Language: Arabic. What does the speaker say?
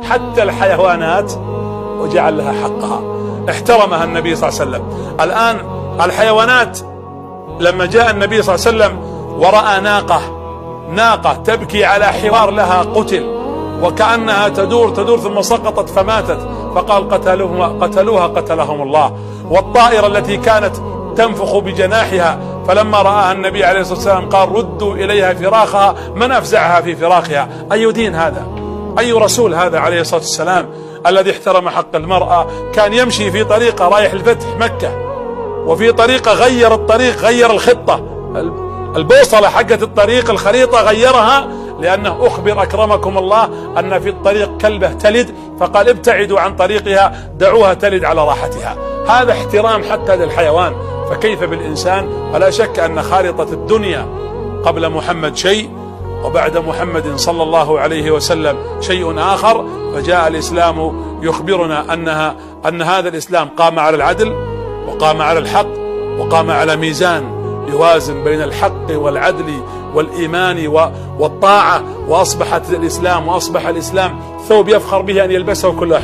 حتى الحيوانات وجعل لها حقها، احترمها النبي صلى الله عليه وسلم. الآن الحيوانات لما جاء النبي صلى الله عليه وسلم ورأى ناقة تبكي على حوار لها قتل، وكأنها تدور ثم سقطت فماتت، فقال قتلوها قتلهم الله. والطائرة التي كانت تنفخ بجناحها فلما رآها النبي عليه الصلاة والسلام قال ردوا إليها فراخها، من أفزعها في فراخها؟ أي دين هذا؟ أي رسول هذا عليه الصلاة والسلام الذي احترم حق المرأة؟ كان يمشي في طريقة رايح لفتح مكة، وفي طريقة غير الطريق، غير الخطة، البوصلة حقت الطريق، الخريطة غيرها، لأنه أخبر أكرمكم الله أن في الطريق كلبة تلد، فقال ابتعدوا عن طريقها، دعوها تلد على راحتها. هذا احترام حتى للحيوان، فكيف بالإنسان؟ ولا شك أن خارطة الدنيا قبل محمد شيء، وبعد محمد صلى الله عليه وسلم شيء آخر. فجاء الإسلام يخبرنا أن هذا الإسلام قام على العدل، وقام على الحق، وقام على ميزان يوازن بين الحق والعدل والإيمان والطاعة، وأصبح الإسلام ثوب يفخر به أن يلبسه كل أحد.